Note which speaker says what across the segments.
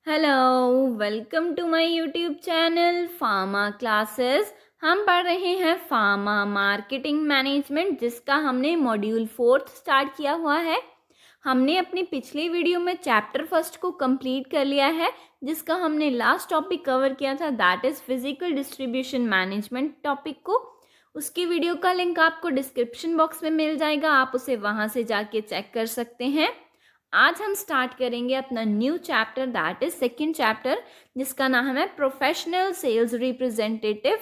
Speaker 1: Hello, welcome to my YouTube channel pharma classes. हम पढ़ रहे हैं फार्मा मार्केटिंग मैनेजमेंट, जिसका हमने मॉड्यूल 4 स्टार्ट किया हुआ है। हमने अपनी पिछली वीडियो में चैप्टर फर्स्ट को कंप्लीट कर लिया है, जिसका हमने लास्ट टॉपिक कवर किया था, that is physical distribution management topic को। उसकी वीडियो का लिंक आपको डिस्क्रिप्शन बॉक्स में मिल जाएगा, आप उसे वहाँ से जाके चेक कर सकते हैं। आज हम स्टार्ट करेंगे अपना new chapter, that is second chapter, जिसका नाम है प्रोफेशनल सेल्स रिप्रेजेंटेटिव।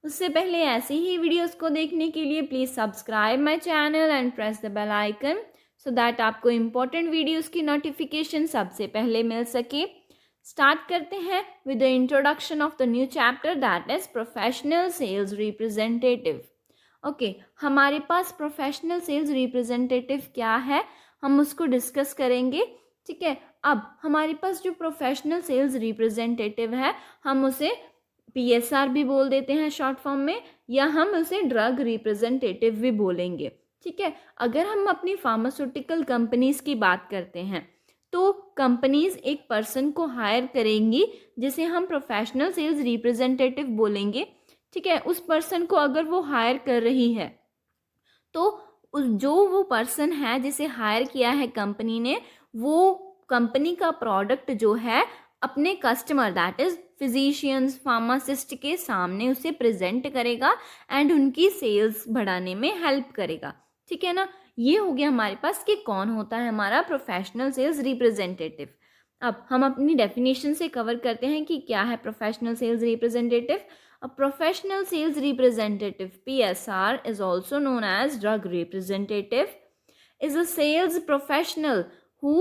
Speaker 1: उससे पहले ऐसी ही वीडियोस को देखने के लिए please subscribe my channel and press the bell icon so that आपको इम्पोर्टेंट वीडियोस की नोटिफिकेशन सबसे पहले मिल सके। स्टार्ट करते हैं with the introduction of the new chapter, that is professional sales representative. Okay, हमारे पास प्रोफेशनल सेल्स रिप्रेजेंटेटिव क्या है, हम उसको डिस्कस करेंगे। ठीक है, अब हमारे पास जो प्रोफेशनल सेल्स रिप्रेजेंटेटिव है, हम उसे PSR भी बोल देते हैं शॉर्ट फॉर्म में, या हम उसे ड्रग रिप्रेजेंटेटिव भी बोलेंगे। ठीक है, अगर हम अपनी फार्मास्यूटिकल कंपनीज की बात करते हैं तो कंपनीज एक पर्सन को हायर करेंगी जिसे हम प्रोफेशनल सेल्स रिप्रेजेंटेटिव बोलेंगे। ठीक है, उस पर्सन को अगर वो हायर कर रही है तो जो वो पर्सन है जिसे हायर किया है कंपनी ने, वो कंपनी का प्रोडक्ट जो है अपने customer, that is physicians, pharmacist के सामने उसे प्रेजेंट करेगा एंड उनकी सेल्स बढ़ाने में हेल्प करेगा। ठीक है ना, ये हो गया हमारे पास कि कौन होता है हमारा प्रोफेशनल सेल्स रिप्रेजेंटेटिव। अब हम अपनी डेफिनेशन से कवर करते हैं कि क्या है professional sales representative. A professional sales representative, PSR, is also known as drug representative, is a sales professional who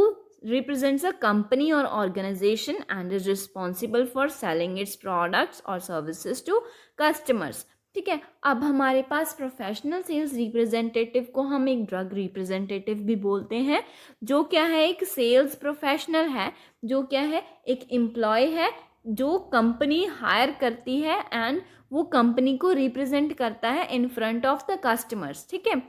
Speaker 1: represents a company or organization and is responsible for selling its products or services to customers. ठीक है, अब हमारे पास professional sales representative को हम एक drug representative भी बोलते हैं, जो क्या है, एक सेल्स प्रोफेशनल है, जो क्या है, एक एम्प्लॉय है जो कंपनी हायर करती है एंड वो कंपनी को रिप्रेजेंट करता है in front of the customers. ठीक है,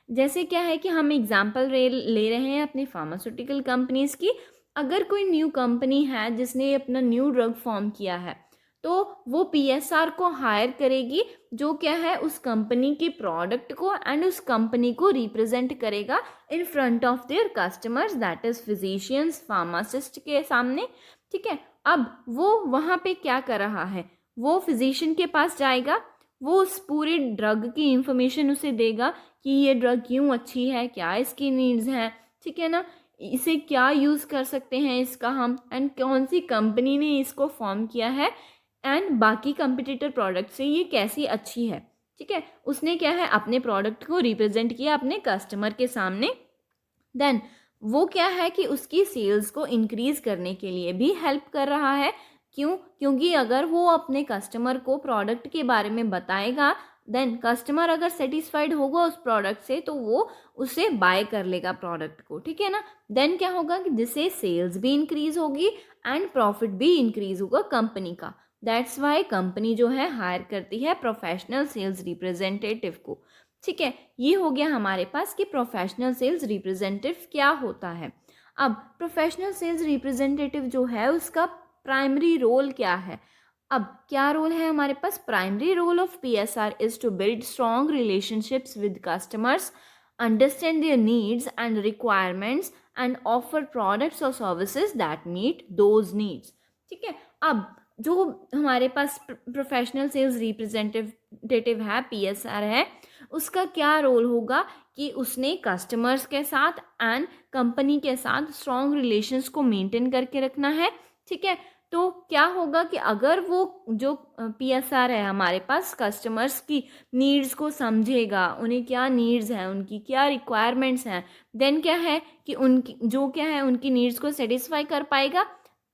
Speaker 1: जैसे क्या है कि हम एग्जांपल ले रहे हैं अपनी फार्मास्यूटिकल कंपनीज की। अगर कोई न्यू कंपनी है जिसने अपना न्यू ड्रग फॉर्म किया है, तो वो PSR को हायर करेगी, जो क्या है उस कंपनी के प्रोडक्ट को एंड उस कंपनी को रिप्रेजेंट करेगा in front of their customers, that is physicians, pharmacist के सामने। ठीक है, अब वो वहाँ पे क्या कर रहा है, वो फिजिशियन के पास जाएगा, वो उस पूरे ड्रग की इंफॉर्मेशन उसे देगा कि ये ड्रग क्यों अच्छी है, क्या इसकी नीड्स हैं। ठीक है ना, इसे क्या यूज़ कर सकते हैं इसका हम, एंड कौन सी कंपनी ने इसको फॉर्म किया है, एंड बाकी कंपिटिटर प्रोडक्ट से ये कैसी अच्छी है। ठीक है, उसने क्या है अपने प्रोडक्ट को रिप्रेजेंट किया अपने कस्टमर के सामने। देन वो क्या है कि उसकी सेल्स को इंक्रीज करने के लिए भी हेल्प कर रहा है। क्यों? क्योंकि अगर वो अपने कस्टमर को प्रोडक्ट के बारे में बताएगा, देन कस्टमर अगर सेटिस्फाइड होगा उस प्रोडक्ट से, तो वो उसे बाय कर लेगा प्रोडक्ट को। ठीक है ना, देन क्या होगा कि जिससे सेल्स भी इंक्रीज होगी एंड प्रॉफिट भी इंक्रीज होगा कंपनी का। दैट्स वाई कंपनी जो है हायर करती है प्रोफेशनल सेल्स रिप्रेजेंटेटिव को। ठीक है, ये हो गया हमारे पास कि प्रोफेशनल सेल्स रिप्रेजेंटेटिव क्या होता है। अब प्रोफेशनल सेल्स रिप्रेजेंटेटिव जो है उसका प्राइमरी रोल क्या है। अब क्या रोल है हमारे पास, primary role of PSR is to build strong relationships with customers, understand their needs and requirements and offer products और services that meet those needs. ठीक है, अब जो हमारे पास प्रोफेशनल सेल्स रिप्रेजेंटेटिव है, PSR है, उसका क्या रोल होगा कि उसने कस्टमर्स के साथ एंड कंपनी के साथ स्ट्रॉन्ग रिलेशंस को मेंटेन करके रखना है। ठीक है, तो क्या होगा कि अगर वो जो PSR है हमारे पास कस्टमर्स की नीड्स को समझेगा, उन्हें क्या नीड्स हैं, उनकी क्या रिक्वायरमेंट्स हैं, देन क्या है कि उनकी जो क्या है उनकी नीड्स को सेटिस्फाई कर पाएगा।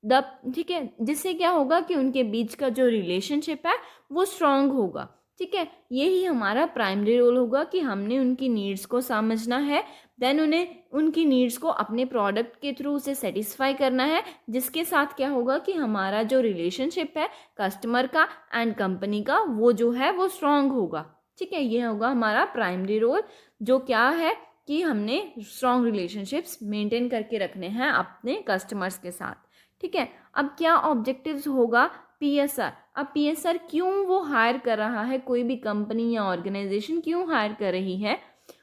Speaker 1: ठीक है, जिससे क्या होगा कि उनके बीच का जो रिलेशनशिप है वो स्ट्रांग होगा। ठीक है, यही हमारा प्राइमरी रोल होगा कि हमने उनकी नीड्स को समझना है, देन उन्हें उनकी नीड्स को अपने प्रोडक्ट के थ्रू उसे सेटिस्फाई करना है, जिसके साथ क्या होगा कि हमारा जो रिलेशनशिप है कस्टमर का एंड कंपनी का, वो जो है वो स्ट्रांग होगा। ठीक है, ये होगा हमारा प्राइमरी रोल, जो क्या है कि हमने स्ट्रांग रिलेशनशिप्स मेंटेन करके रखने हैं अपने कस्टमर्स के साथ। ठीक है। अब क्या ऑब्जेक्टिव्स होगा, पीएसआर। अब पीएसआर क्यों वो हायर कर रहा है, कोई भी कंपनी या ऑर्गेनाइजेशन क्यों हायर कर रही है,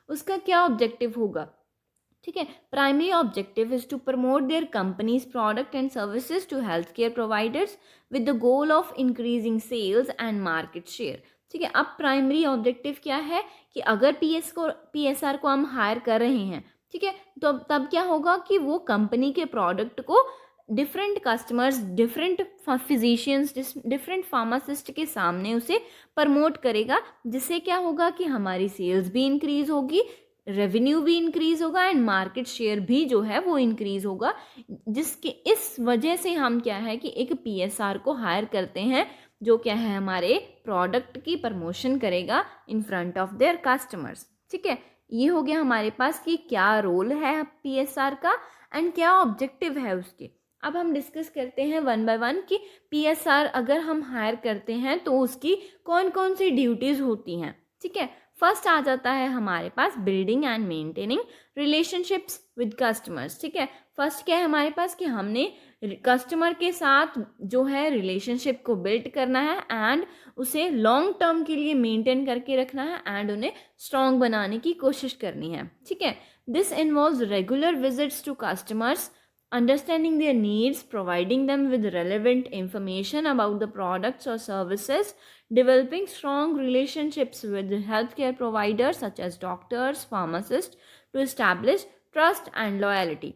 Speaker 1: उसका क्या ऑब्जेक्टिव होगा। ठीक है। Primary objective is to promote their companies product and services to health care providers with the goal of increasing sales and market share. ठीक है। अब प्राइमरी ऑब्जेक्टिव क्या है कि अगर पीएसआर को हम हायर कर रहे हैं, ठीक है, तो तब क्या होगा कि वो कंपनी के प्रोडक्ट को different customers, different physicians, different pharmacist के सामने उसे प्रमोट करेगा, जिससे क्या होगा कि हमारी सेल्स भी इंक्रीज होगी, रेवेन्यू भी इंक्रीज होगा एंड मार्केट शेयर भी जो है वो इंक्रीज होगा। जिसके इस वजह से हम क्या है कि एक पीएसआर को हायर करते हैं जो क्या है हमारे प्रोडक्ट की प्रमोशन करेगा in front of their customers. ठीक है। ये हो गया हमारे पास कि क्या रोल है पीएसआर का एंड क्या ऑब्जेक्टिव है उसके। अब हम डिस्कस करते हैं वन बाय वन कि पीएसआर अगर हम हायर करते हैं तो उसकी कौन कौन सी ड्यूटीज़ होती हैं। ठीक है। फर्स्ट आ जाता है हमारे पास building and maintaining relationships with customers. ठीक है। फर्स्ट क्या है हमारे पास कि हमने कस्टमर के साथ जो है रिलेशनशिप को बिल्ड करना है एंड उसे लॉन्ग टर्म के लिए मेंटेन करके रखना है एंड उन्हें स्ट्रॉन्ग बनाने की कोशिश करनी है। ठीक है। This involves regular visits to customers, understanding their needs, providing them with relevant information about the products or services, developing strong relationships with healthcare providers such as doctors, pharmacists to establish trust and loyalty।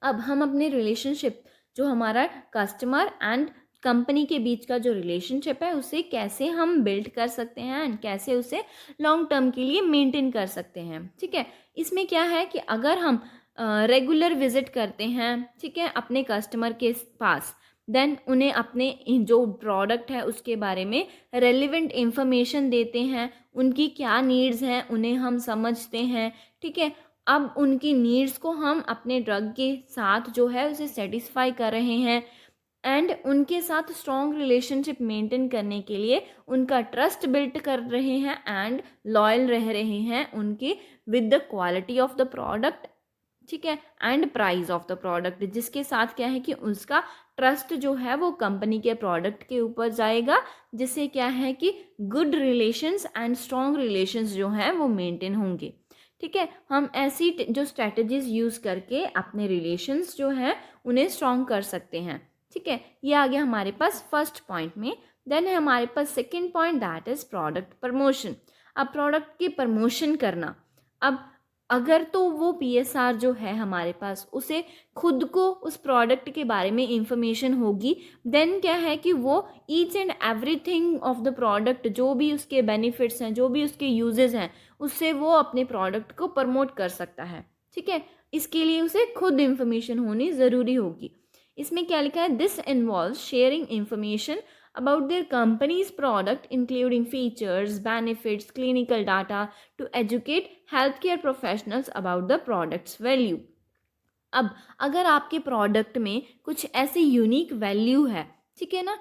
Speaker 1: अब हम अपने relationship जो हमारा customer and company के बीच का जो relationship है उसे कैसे हम बिल्ड कर सकते हैं एंड कैसे उसे लॉन्ग टर्म के लिए मेंटेन कर सकते हैं। ठीक है। इसमें क्या है कि अगर हम रेगुलर विजिट करते हैं, ठीक है, अपने कस्टमर के पास, देन उन्हें अपने जो प्रोडक्ट है उसके बारे में रेलिवेंट इंफॉर्मेशन देते हैं, उनकी क्या नीड्स हैं उन्हें हम समझते हैं। ठीक है। अब उनकी नीड्स को हम अपने ड्रग के साथ जो है उसे सेटिस्फाई कर रहे हैं एंड उनके साथ स्ट्रॉन्ग रिलेशनशिप मेंटेन करने के लिए उनका ट्रस्ट बिल्ड कर रहे हैं एंड लॉयल रह रहे हैं उनके with the quality of the product. ठीक है। And price of the product, जिसके साथ क्या है कि उसका ट्रस्ट जो है वो कंपनी के प्रोडक्ट के ऊपर जाएगा, जिससे क्या है कि good relations and strong relations जो हैं वो मेंटेन होंगे। ठीक है। हम ऐसी जो स्ट्रेटजीज यूज़ करके अपने रिलेशंस जो हैं उन्हें स्ट्रॉन्ग कर सकते हैं। ठीक है। ये आ गया हमारे पास फर्स्ट पॉइंट में। देन है हमारे पास second point, that is product promotion. अब प्रोडक्ट की प्रमोशन करना, अब अगर तो वो पीएसआर जो है हमारे पास उसे खुद को उस प्रोडक्ट के बारे में इंफॉर्मेशन होगी, देन क्या है कि वो each and everything of the product, जो भी उसके बेनिफिट्स हैं, जो भी उसके यूजेस हैं, उससे वो अपने प्रोडक्ट को प्रमोट कर सकता है। ठीक है। इसके लिए उसे खुद इंफॉर्मेशन होनी ज़रूरी होगी। इसमें क्या लिखा है, this involve sharing information about their company's product including features, benefits, clinical data to educate healthcare professionals about the product's value। अब अगर आपके प्रोडक्ट में कुछ ऐसी यूनिक वैल्यू है, ठीक है ना,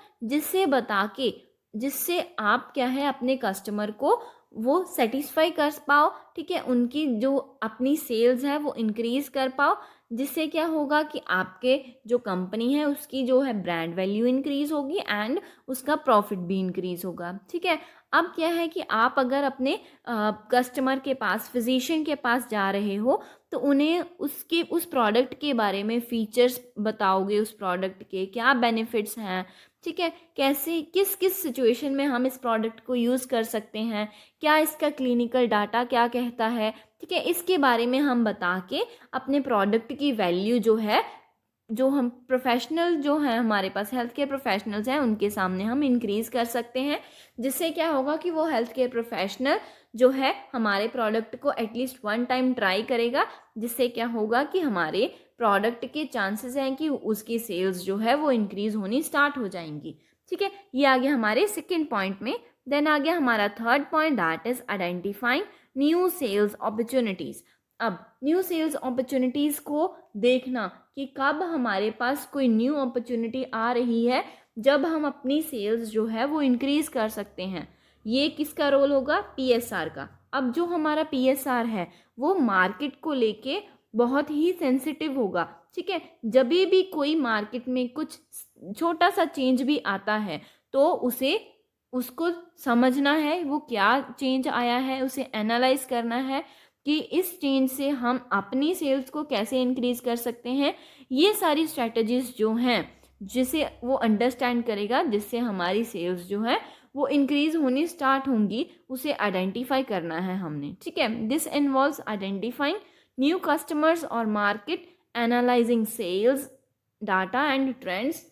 Speaker 1: जिससे आप क्या है अपने कस्टमर को वो सेटिस्फाई कर पाओ, ठीक है, उनकी जो अपनी सेल्स है वो इंक्रीज कर पाओ, जिससे क्या होगा कि आपके जो कंपनी है उसकी जो है ब्रांड वैल्यू इंक्रीज होगी एंड उसका प्रॉफिट भी इंक्रीज होगा। ठीक है। अब क्या है कि आप अगर अपने कस्टमर के पास, फिजिशियन के पास जा रहे हो तो उन्हें उस प्रोडक्ट के बारे में फीचर्स बताओगे, उस प्रोडक्ट के क्या बेनिफिट्स हैं, ठीक है, कैसे किस किस सिचुएशन में हम इस प्रोडक्ट को यूज़ कर सकते हैं, क्या इसका क्लिनिकल डाटा क्या कहता है, ठीक है, इसके बारे में हम बता के अपने प्रोडक्ट की वैल्यू जो है, जो हम प्रोफेशनल जो हैं हमारे पास हेल्थ केयर प्रोफेशनल्स हैं उनके सामने हम इंक्रीज़ कर सकते हैं, जिससे क्या होगा कि वो हेल्थ केयर प्रोफेशनल जो है हमारे प्रोडक्ट को एटलीस्ट वन टाइम ट्राई करेगा, जिससे क्या होगा कि हमारे प्रोडक्ट के चांसेस हैं कि उसकी सेल्स जो है वो इंक्रीज़ होनी स्टार्ट हो जाएंगी। ठीक है। ये आ गया हमारे सेकेंड पॉइंट में। देन आ गया हमारा third point, that is identifying new sales opportunities. अब न्यू सेल्स अपॉर्चुनिटीज़ को देखना कि कब हमारे पास कोई न्यू अपॉर्चुनिटी आ रही है, जब हम अपनी सेल्स जो है वो इंक्रीज़ कर सकते हैं। ये किसका रोल होगा, पीएसआर का। अब जो हमारा पीएसआर है वो मार्केट को लेके बहुत ही सेंसिटिव होगा, ठीक है, जब भी कोई मार्केट में कुछ छोटा सा चेंज भी आता है तो उसको समझना है वो क्या चेंज आया है, उसे एनालाइज करना है कि इस चेंज से हम अपनी सेल्स को कैसे इंक्रीज कर सकते हैं। ये सारी स्ट्रैटेजीज जो हैं जिसे वो अंडरस्टैंड करेगा, जिससे हमारी सेल्स जो है वो इंक्रीज होनी स्टार्ट होंगी, उसे आइडेंटिफाई करना है हमने। ठीक है, this involves identifying new customers और market, analysing sales data and trends,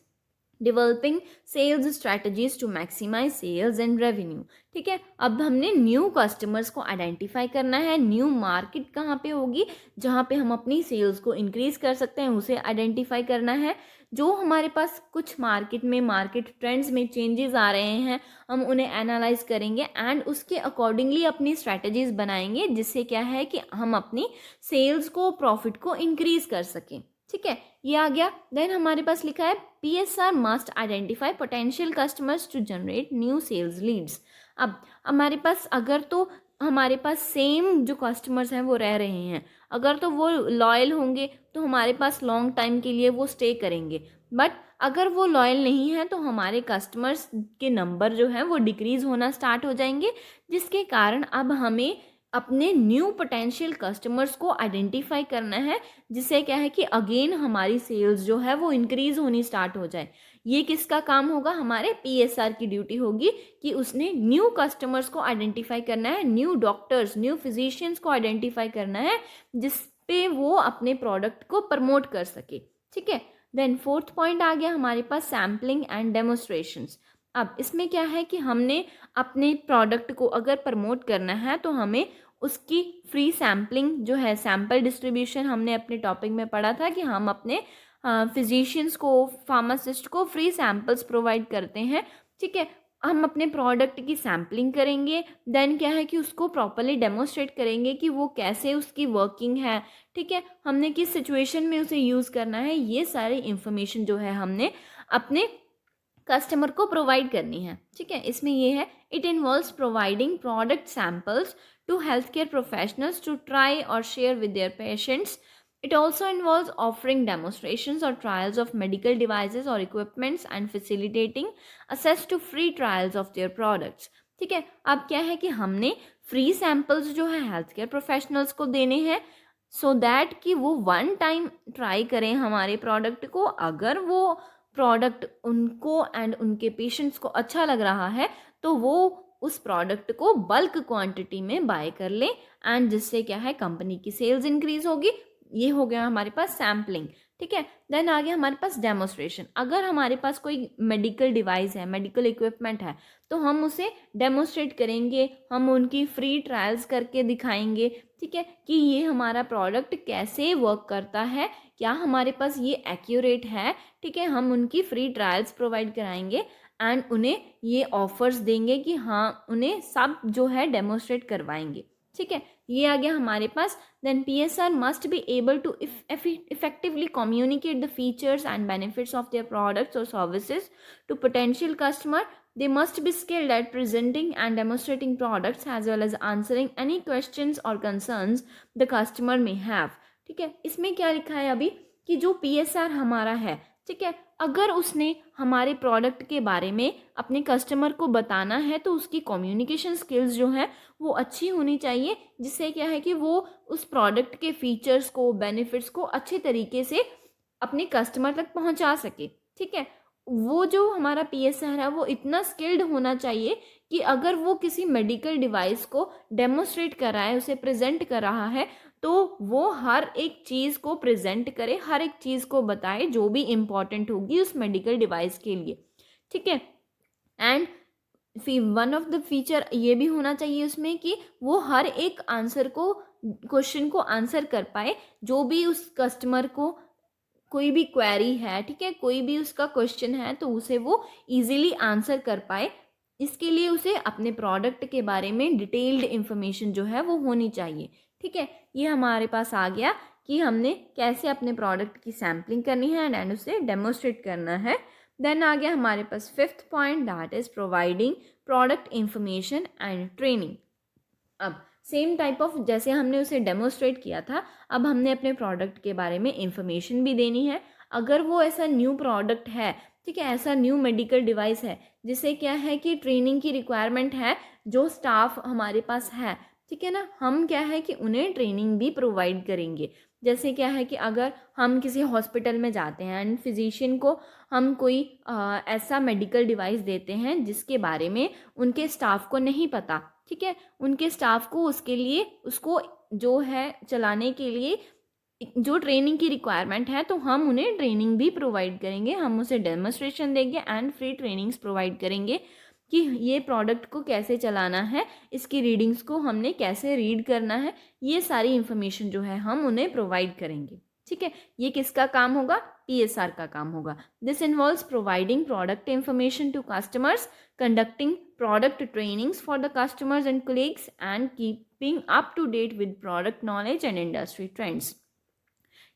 Speaker 1: developing sales strategies to maximise sales and revenue. ठीक है, अब हमने न्यू कस्टमर्स को आइडेंटिफाई करना है, न्यू मार्केट कहाँ पे होगी जहाँ पे हम अपनी सेल्स को इंक्रीज कर सकते हैं उसे आइडेंटिफाई करना है। जो हमारे पास कुछ मार्केट ट्रेंड्स में चेंजेस आ रहे हैं हम उन्हें एनालाइज करेंगे एंड उसके अकॉर्डिंगली अपनी स्ट्रैटेजीज बनाएंगे, जिससे क्या है कि हम अपनी सेल्स को, प्रॉफिट को इंक्रीज कर सकें। ठीक है, ये आ गया। देन हमारे पास लिखा है PSR must identify potential customers to generate new sales leads. अब हमारे पास अगर तो हमारे पास सेम जो कस्टमर्स हैं वो रह रहे हैं, अगर तो वो लॉयल होंगे तो हमारे पास लॉन्ग टाइम के लिए वो स्टे करेंगे, बट अगर वो लॉयल नहीं है तो हमारे कस्टमर्स के नंबर जो हैं वो डिक्रीज होना स्टार्ट हो जाएंगे, जिसके कारण अब हमें अपने न्यू पोटेंशियल कस्टमर्स को आइडेंटिफाई करना है, जिससे क्या है कि अगेन हमारी सेल्स जो है वो इंक्रीज होनी स्टार्ट हो जाए। ये किसका काम होगा? हमारे PSR की ड्यूटी होगी कि उसने न्यू कस्टमर्स को आइडेंटिफाई करना है, न्यू डॉक्टर्स, न्यू फिजिशियंस को आइडेंटिफाई करना है, जिस पे वो अपने प्रोडक्ट को प्रमोट कर सके। ठीक है, देन फोर्थ पॉइंट आ गया हमारे पास सैम्पलिंग एंड डेमोस्ट्रेशंस। अब इसमें क्या है कि हमने अपने प्रोडक्ट को अगर प्रमोट करना है तो हमें उसकी फ्री सैम्पलिंग जो है, सैम्पल डिस्ट्रीब्यूशन हमने अपने टॉपिक में पढ़ा था कि हम अपने फिजिशियंस को, फार्मासिस्ट को फ्री सैम्पल्स प्रोवाइड करते हैं। ठीक है, हम अपने प्रोडक्ट की सैम्पलिंग करेंगे, देन क्या है कि उसको प्रॉपरली डेमोस्ट्रेट करेंगे कि वो कैसे उसकी वर्किंग है। ठीक है, हमने किस सिचुएशन में उसे यूज़ करना है, ये सारी इंफॉर्मेशन जो है हमने अपने कस्टमर को प्रोवाइड करनी है। ठीक है, इसमें ये है it involves providing product samples to health care professionals to try और share with their patients. It also involves offering demonstrations or trials of medical devices or equipments and facilitating access to free trials of their products. ठीक है, अब क्या है कि हमने free samples जो है हेल्थ केयर प्रोफेशनल्स को देने हैं सो दैट कि वो वन टाइम ट्राई करें हमारे प्रोडक्ट को। अगर वो प्रोडक्ट उनको एंड उनके पेशेंट्स को अच्छा लग रहा है तो वो उस प्रोडक्ट को बल्क क्वांटिटी में बाय कर लें एंड जिससे क्या है कंपनी की सेल्स इंक्रीज होगी। ये हो गया हमारे पास सैम्पलिंग। ठीक है, देन आ गया हमारे पास डेमोस्ट्रेशन। अगर हमारे पास कोई मेडिकल डिवाइस है, मेडिकल इक्विपमेंट है तो हम उसे डेमोस्ट्रेट करेंगे, हम उनकी फ्री ट्रायल्स करके दिखाएंगे। ठीक है, कि ये हमारा प्रोडक्ट कैसे वर्क करता है, क्या हमारे पास ये एक्यूरेट है। ठीक है, हम उनकी फ्री ट्रायल्स प्रोवाइड कराएंगे एंड उन्हें ये ऑफर्स देंगे कि हाँ उन्हें सब जो है डेमोस्ट्रेट करवाएंगे। ठीक है, ये आ गया हमारे पास। Then PSR must be able to effectively communicate the features and benefits of their products और services to potential customer. They must be skilled at presenting and demonstrating products as well as answering any questions or concerns the customer may have. ठीक है, इसमें क्या लिखा है अभी कि जो PSR हमारा है, ठीक है, अगर उसने हमारे प्रोडक्ट के बारे में अपने कस्टमर को बताना है तो उसकी कम्युनिकेशन स्किल्स जो है वो अच्छी होनी चाहिए, जिससे क्या है कि वो उस प्रोडक्ट के फीचर्स को, बेनिफिट्स को अच्छे तरीके से अपने कस्टमर तक पहुंचा सके। ठीक है, वो जो हमारा PSR है वो इतना स्किल्ड होना चाहिए कि अगर वो किसी मेडिकल डिवाइस को डेमोस्ट्रेट कर रहा है, उसे प्रेजेंट कर रहा है, तो वो हर एक चीज़ को प्रेजेंट करे, हर एक चीज़ को बताए जो भी इम्पॉर्टेंट होगी उस मेडिकल डिवाइस के लिए। ठीक है, and one of the feature ये भी होना चाहिए उसमें कि वो हर एक आंसर को, क्वेश्चन को आंसर कर पाए, जो भी उस कस्टमर को कोई भी क्वेरी है, ठीक है, कोई भी उसका क्वेश्चन है तो उसे वो इजीली आंसर कर पाए। इसके लिए उसे अपने प्रोडक्ट के बारे में डिटेल्ड इंफॉर्मेशन जो है वो होनी चाहिए। ठीक है, ये हमारे पास आ गया कि हमने कैसे अपने प्रोडक्ट की सैम्पलिंग करनी है एंड उसे डेमोस्ट्रेट करना है। देन आ गया हमारे पास fifth point, that is providing product information and training. अब सेम टाइप ऑफ जैसे हमने उसे डेमोस्ट्रेट किया था, अब हमने अपने प्रोडक्ट के बारे में इंफॉर्मेशन भी देनी है। अगर वो ऐसा न्यू प्रोडक्ट है, ठीक है, ऐसा न्यू मेडिकल डिवाइस है जिसे क्या है कि ट्रेनिंग की रिक्वायरमेंट है, जो स्टाफ हमारे पास है, ठीक है ना, हम क्या है कि उन्हें ट्रेनिंग भी प्रोवाइड करेंगे। जैसे क्या है कि अगर हम किसी हॉस्पिटल में जाते हैं एंड फिजिशियन को हम कोई ऐसा मेडिकल डिवाइस देते हैं जिसके बारे में उनके स्टाफ को नहीं पता, ठीक है, उनके स्टाफ को उसके लिए उसको जो है चलाने के लिए जो ट्रेनिंग की रिक्वायरमेंट है, तो हम उन्हें ट्रेनिंग भी प्रोवाइड करेंगे, हम उसे डेमोस्ट्रेशन देंगे एंड फ्री ट्रेनिंग्स प्रोवाइड करेंगे कि ये प्रोडक्ट को कैसे चलाना है, इसकी रीडिंग्स को हमने कैसे रीड करना है, ये सारी इंफॉर्मेशन जो है हम उन्हें प्रोवाइड करेंगे, ठीक है। ये किसका काम होगा? पीएसआर का काम होगा। This involves providing product information to customers, conducting product trainings for the customers and colleagues and keeping up to date with product knowledge and industry trends.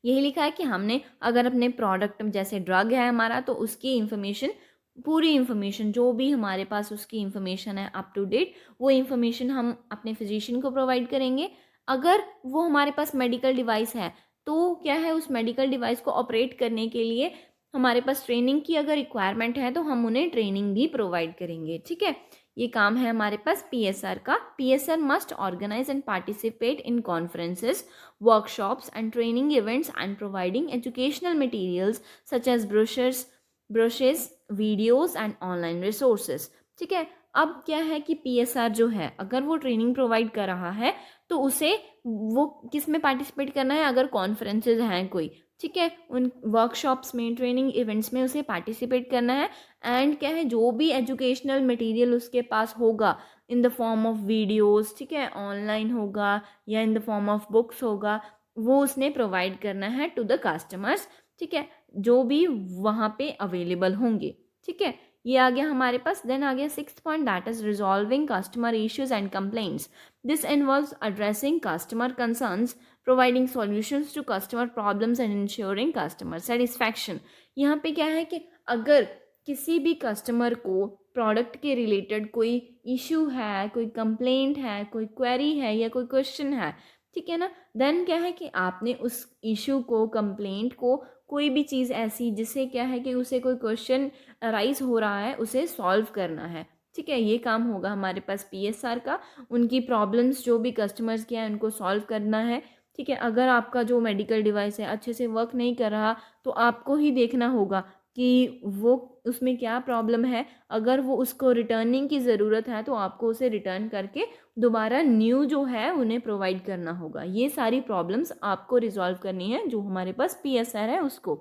Speaker 1: यही लिखा है कि हमने अगर अपने प्रोडक्ट जैसे ड्रग है हमारा, तो उसकी इंफॉर्मेशन, पूरी इंफॉर्मेशन जो भी हमारे पास उसकी इंफॉर्मेशन है अप टू डेट, वो इंफॉर्मेशन हम अपने फिजिशियन को प्रोवाइड करेंगे। अगर वो हमारे पास मेडिकल डिवाइस है, तो क्या है, उस मेडिकल डिवाइस को ऑपरेट करने के लिए हमारे पास ट्रेनिंग की अगर रिक्वायरमेंट है, तो हम उन्हें ट्रेनिंग भी प्रोवाइड करेंगे, ठीक है। ये काम है हमारे पास पीएसआर का। PSR must organise and participate in conferences, workshops and training events and providing educational materials such as brochures, videos and online resources, ठीक है। अब क्या है कि पीएसआर जो है, अगर वो ट्रेनिंग प्रोवाइड कर रहा है, तो उसे वो किस में पार्टिसिपेट करना है? अगर कॉन्फ्रेंसेज हैं कोई, ठीक है, उन वर्कशॉप्स में, ट्रेनिंग इवेंट्स में उसे पार्टिसिपेट करना है। एंड क्या है, जो भी एजुकेशनल मटेरियल उसके पास होगा in the form of videos, ठीक है, ऑनलाइन होगा या in the form of books होगा, वो उसने प्रोवाइड करना है टू द कस्टमर्स, ठीक है, जो भी वहाँ पे अवेलेबल होंगे, ठीक है। ये आ गया हमारे पास। देन आ गया sixth point, that is resolving customer issues and complaints. This involves addressing customer concerns, providing solutions to customer problems and ensuring customer satisfaction. यहाँ पे क्या है कि अगर किसी भी कस्टमर को प्रोडक्ट के रिलेटेड कोई इशू है, कोई कंप्लेंट है, कोई क्वेरी है या कोई क्वेश्चन है, ठीक है ना, देन क्या है कि आपने उस इशू को, कंप्लेंट को, कोई भी चीज़ ऐसी जिससे क्या है कि उसे कोई क्वेश्चन अराइज हो रहा है, उसे सॉल्व करना है, ठीक है। ये काम होगा हमारे पास पीएसआर का। उनकी प्रॉब्लम्स जो भी कस्टमर्स की हैं उनको सॉल्व करना है, ठीक है। अगर आपका जो मेडिकल डिवाइस है अच्छे से वर्क नहीं कर रहा, तो आपको ही देखना होगा कि वो उसमें क्या प्रॉब्लम है। अगर वो उसको रिटर्निंग की ज़रूरत है, तो आपको उसे रिटर्न करके दोबारा न्यू जो है उन्हें प्रोवाइड करना होगा। ये सारी प्रॉब्लम्स आपको रिजॉल्व करनी है, जो हमारे पास पीएसआर है उसको,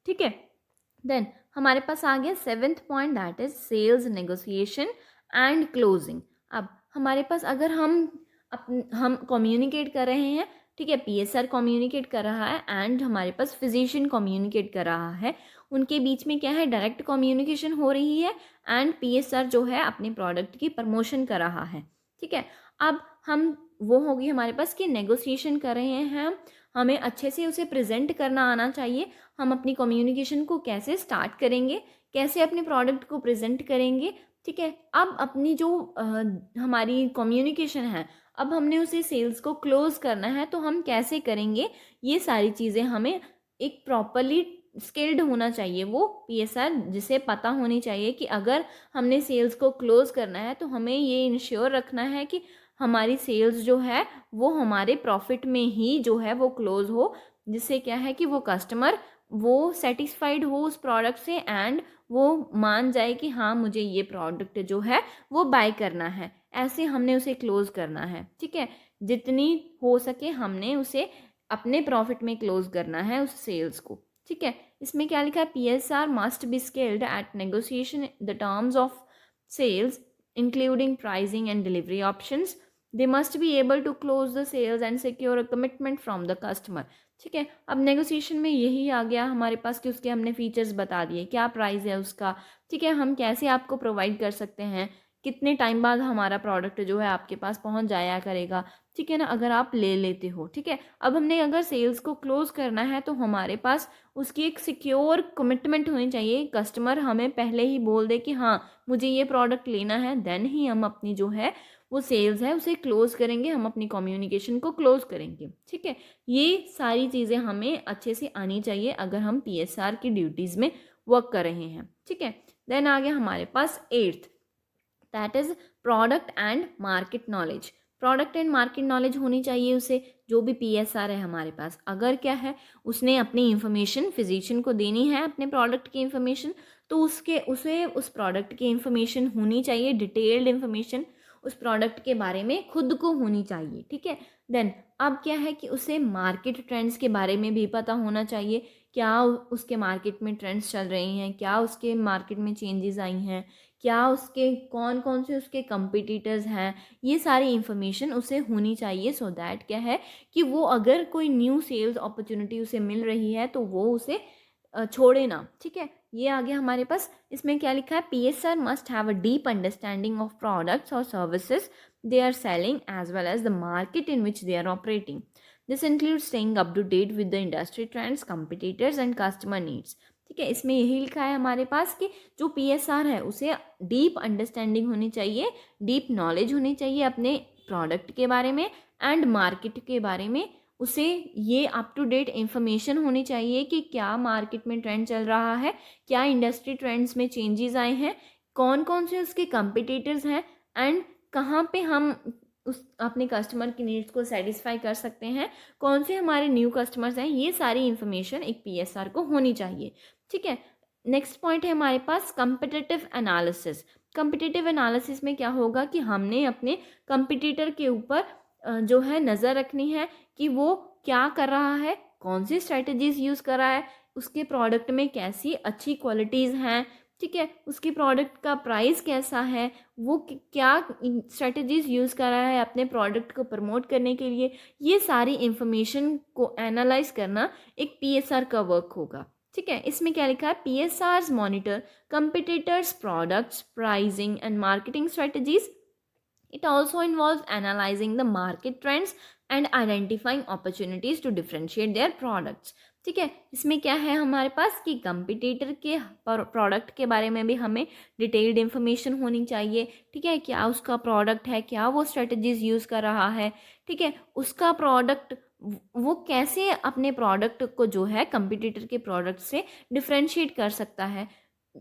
Speaker 1: ठीक है। देन हमारे पास आ गया seventh point, that is sales negotiation and closing. अब हमारे पास अगर हम कम्युनिकेट कर रहे हैं, ठीक है, पीएसआर कम्युनिकेट कर रहा है एंड हमारे पास फिजिशियन कम्युनिकेट कर रहा है, उनके बीच में क्या है, डायरेक्ट कम्युनिकेशन हो रही है एंड पीएसआर जो है अपने प्रोडक्ट की प्रमोशन कर रहा है, ठीक है। अब हम वो होगी हमारे पास कि नेगोशिएशन कर रहे हैं, हमें अच्छे से उसे प्रेजेंट करना आना चाहिए। हम अपनी कम्युनिकेशन को कैसे स्टार्ट करेंगे, कैसे अपने प्रोडक्ट को प्रेजेंट करेंगे, ठीक है। अब अपनी जो हमारी कम्युनिकेशन है, अब हमने उसे सेल्स को क्लोज करना है, तो हम कैसे करेंगे, ये सारी चीज़ें हमें एक प्रॉपरली स्किल्ड होना चाहिए वो पीएसआर, जिसे पता होनी चाहिए कि अगर हमने सेल्स को क्लोज करना है, तो हमें ये इंश्योर रखना है कि हमारी सेल्स जो है वो हमारे प्रॉफिट में ही जो है वो क्लोज हो, जिससे क्या है कि वो कस्टमर वो सेटिस्फाइड हो उस प्रोडक्ट से एंड वो मान जाए कि हाँ, मुझे ये प्रोडक्ट जो है वो बाय करना है। ऐसे हमने उसे क्लोज करना है, ठीक है। जितनी हो सके हमने उसे अपने प्रॉफिट में क्लोज करना है उस सेल्स को, ठीक है। इसमें क्या लिखा है, PSR must be skilled at negotiation the terms of sales including pricing and delivery options. They must be able to close the sales and secure a commitment from the customer, ठीक है। अब नेगोशिएशन में यही आ गया हमारे पास कि उसके हमने फीचर्स बता दिए, क्या प्राइस है उसका, ठीक है, हम कैसे आपको प्रोवाइड कर सकते हैं, कितने टाइम बाद हमारा प्रोडक्ट जो है आपके पास पहुंच जाया करेगा, ठीक है ना, अगर आप ले लेते हो। ठीक है, अब हमने अगर सेल्स को क्लोज करना है तो हमारे पास उसकी एक सिक्योर कमिटमेंट होनी चाहिए। कस्टमर हमें पहले ही बोल दे कि हाँ मुझे ये प्रोडक्ट लेना है, देन ही हम अपनी जो है वो सेल्स है उसे क्लोज करेंगे, हम अपनी कम्युनिकेशन को क्लोज करेंगे। ठीक है, ये सारी चीज़ें हमें अच्छे से आनी चाहिए अगर हम PSR की ड्यूटीज़ में वर्क कर रहे हैं। ठीक है, देन आ गया हमारे पास 8th, that is product and market knowledge. Product and market knowledge होनी चाहिए उसे। जो भी PSR है हमारे पास, अगर क्या है उसने अपनी इंफॉर्मेशन फिजिशियन को देनी है अपने प्रोडक्ट की इंफॉर्मेशन, तो उसे उस प्रोडक्ट की इंफॉर्मेशन होनी चाहिए, डिटेल्ड इंफॉर्मेशन उस प्रोडक्ट के बारे में खुद को होनी चाहिए। ठीक है, देन अब क्या है कि उसे मार्केट ट्रेंड्स के बारे में भी पता होना चाहिए। क्या उसके मार्केट में ट्रेंड्स चल रहे हैं, क्या उसके मार्केट में चेंजेस आई हैं, क्या उसके कौन कौन से उसके कंपिटिटर्स हैं, ये सारी इंफॉर्मेशन उसे होनी चाहिए। सो दैट क्या है कि वो अगर कोई न्यू सेल्स अपॉर्चुनिटी उसे मिल रही है तो वो उसे छोड़े ना। ठीक है, ये आ गया हमारे पास। इसमें क्या लिखा है, PSR must have a deep understanding of products और services they are selling as well as the market in which they are operating. This includes staying up to date with the industry trends, competitors and customer needs. ठीक है, इसमें यही लिखा है हमारे पास कि जो PSR है उसे डीप अंडरस्टैंडिंग होनी चाहिए, डीप नॉलेज होनी चाहिए अपने प्रोडक्ट के बारे में एंड मार्केट के बारे में। उसे ये अप टू डेट इंफॉर्मेशन होनी चाहिए कि क्या मार्केट में ट्रेंड चल रहा है, क्या इंडस्ट्री ट्रेंड्स में चेंजेस आए हैं, कौन कौन से उसके कंपिटिटर्स हैं एंड कहाँ पे हम उस अपने कस्टमर की नीड्स को सेटिस्फाई कर सकते हैं, कौन से हमारे न्यू कस्टमर्स हैं। ये सारी इन्फॉर्मेशन एक PSR को होनी चाहिए। ठीक है, नेक्स्ट पॉइंट है हमारे पास कम्पिटिटिव एनालिसिस। कम्पिटिटिव एनालिसिस में क्या होगा कि हमने अपने कंपिटिटर के ऊपर जो है नज़र रखनी है कि वो क्या कर रहा है, कौन सी स्ट्रेटजीज यूज़ कर रहा है, उसके प्रोडक्ट में कैसी अच्छी क्वालिटीज़ हैं। ठीक है, उसकी प्रोडक्ट का प्राइस कैसा है, वो क्या स्ट्रेटजीज यूज़ कर रहा है अपने प्रोडक्ट को प्रमोट करने के लिए। ये सारी इंफॉर्मेशन को एनालाइज करना एक PSR का वर्क होगा। ठीक है, इसमें क्या लिखा है, PSRs monitor competitors products pricing and marketing strategies. It also involves analyzing the market trends and identifying opportunities to differentiate their products. ठीक है, इसमें क्या है हमारे पास कि कंपिटिटर के प्रोडक्ट के बारे में भी हमें डिटेल्ड इन्फॉर्मेशन होनी चाहिए। ठीक है, क्या उसका प्रोडक्ट है, क्या वो स्ट्रेटजीज यूज़ कर रहा है। ठीक है, उसका प्रोडक्ट वो कैसे अपने प्रोडक्ट को जो है कंपिटिटर के प्रोडक्ट से डिफ्रेंशिएट कर सकता है।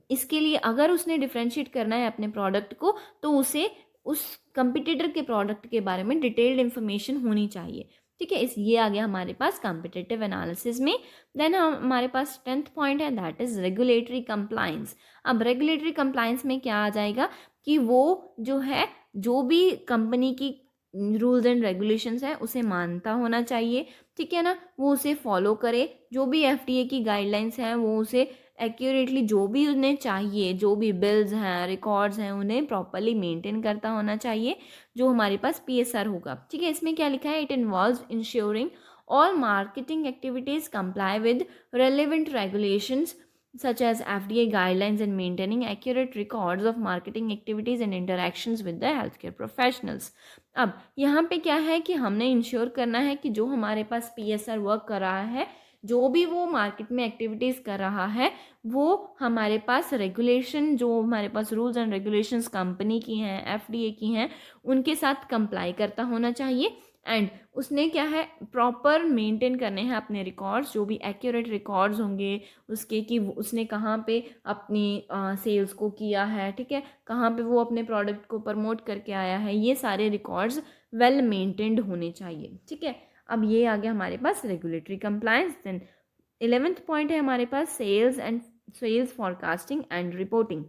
Speaker 1: इसके लिए अगर उसने डिफ्रेंशिएट करना है अपने प्रोडक्ट को तो उसे उस कंपिटिटर के प्रोडक्ट के बारे में डिटेल्ड इन्फॉर्मेशन होनी चाहिए। ठीक है, इस ये आ गया हमारे पास कॉम्पिटिटिव एनालिसिस में। देन हमारे पास 10th पॉइंट है, दैट इज रेगुलेटरी कंप्लायंस। अब रेगुलेटरी कंप्लायंस में क्या आ जाएगा कि वो जो है जो भी कंपनी की रूल्स एंड रेगुलेशंस है उसे मानता होना चाहिए। ठीक है ना, वो उसे फॉलो करे, जो भी FDA की गाइडलाइंस हैं वो उसे एक्यूरेटली, जो भी उन्हें चाहिए, जो भी बिल्स हैं रिकॉर्ड्स हैं उन्हें प्रॉपरली मेंटेन करता होना चाहिए, जो हमारे पास PSR होगा। ठीक है, इसमें क्या लिखा है, it involves ensuring all marketing activities comply with relevant regulations such as FDA guidelines and maintaining accurate records of marketing activities and interactions with the healthcare professionals. अब यहाँ पे क्या है कि हमने इंश्योर करना है कि जो हमारे पास PSR वर्क कर रहा है, जो भी वो मार्केट में एक्टिविटीज़ कर रहा है, वो हमारे पास रेगुलेशन, जो हमारे पास रूल्स एंड रेगुलेशंस कंपनी की हैं, FDA की हैं, उनके साथ कंप्लाई करता होना चाहिए। एंड उसने क्या है प्रॉपर मेंटेन करने हैं अपने रिकॉर्ड्स, जो भी एक्यूरेट रिकॉर्ड्स होंगे उसके कि उसने कहाँ पे अपनी सेल्स को किया है। ठीक है, कहाँ पे वो अपने प्रोडक्ट को प्रमोट करके आया है, ये सारे रिकॉर्ड्स वेल मेंटेन्ड होने चाहिए। ठीक है, अब ये आ गया हमारे पास regulatory compliance. Then 11th point है हमारे पास सेल्स फॉरकास्टिंग एंड रिपोर्टिंग।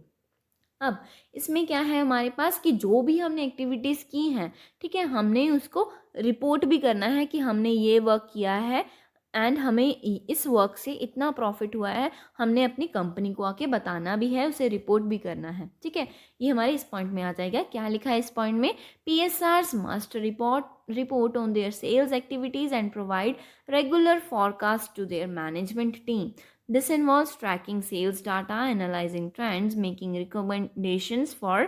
Speaker 1: अब इसमें क्या है हमारे पास कि जो भी हमने एक्टिविटीज़ की हैं, ठीक है, हमने उसको रिपोर्ट भी करना है कि हमने ये वर्क किया है एंड हमें इस वर्क से इतना प्रॉफिट हुआ है, हमने अपनी कंपनी को आके बताना भी है, उसे रिपोर्ट भी करना है। ठीक है, ये हमारे इस पॉइंट में आ जाएगा। क्या लिखा है इस पॉइंट में, PSRs must report on their sales activities and provide regular forecast to their management team. This involves tracking sales data, analyzing trends, making recommendations for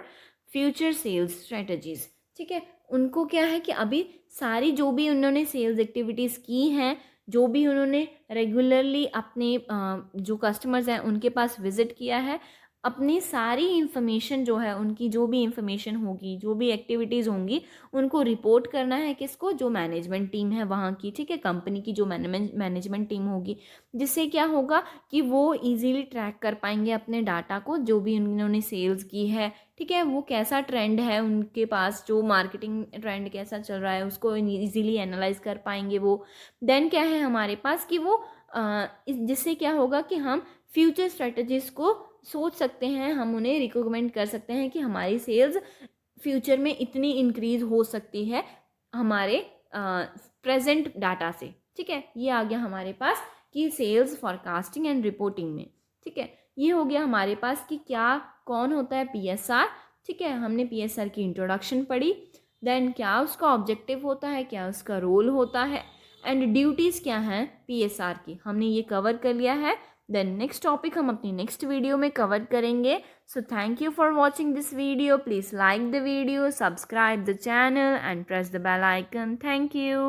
Speaker 1: future sales strategies. ठीक है, उनको क्या है कि अभी सारी जो भी उन्होंने सेल्स एक्टिविटीज़ की हैं, जो भी उन्होंने रेगुलरली अपने जो कस्टमर्स हैं उनके पास विज़िट किया है, अपनी सारी इन्फॉर्मेशन जो है, उनकी जो भी इन्फॉर्मेशन होगी, जो भी एक्टिविटीज़ होंगी, उनको रिपोर्ट करना है किसको, जो मैनेजमेंट टीम है वहाँ की, ठीक है, कंपनी की जो मैनेजमेंट टीम होगी। जिससे क्या होगा कि वो इजीली ट्रैक कर पाएंगे अपने डाटा को, जो भी उन्होंने सेल्स की है, ठीक है, वो कैसा ट्रेंड है उनके पास, जो मार्केटिंग ट्रेंड कैसा चल रहा है उसको इजीली एनालाइज कर पाएंगे वो। देन क्या है हमारे पास कि वो जिससे क्या होगा कि हम फ्यूचर स्ट्रेटजीज को सोच सकते हैं, हम उन्हें रिकमेंड कर सकते हैं कि हमारी सेल्स फ्यूचर में इतनी इंक्रीज हो सकती है हमारे प्रेजेंट डाटा से, ठीक है। ये आ गया हमारे पास कि सेल्स फॉरकास्टिंग एंड रिपोर्टिंग में, ठीक है। ये हो गया हमारे पास कि क्या कौन होता है पीएसआर, ठीक है, हमने पीएसआर की इंट्रोडक्शन पढ़ी। देन क्या उसका ऑब्जेक्टिव होता है, क्या उसका रोल होता है, एंड ड्यूटीज़ क्या हैं पीएसआर की, हमने ये कवर कर लिया है। देन नेक्स्ट टॉपिक हम अपनी नेक्स्ट वीडियो में कवर करेंगे। So thank you for watching this video. Please like the video, subscribe the channel and press the bell icon. Thank you.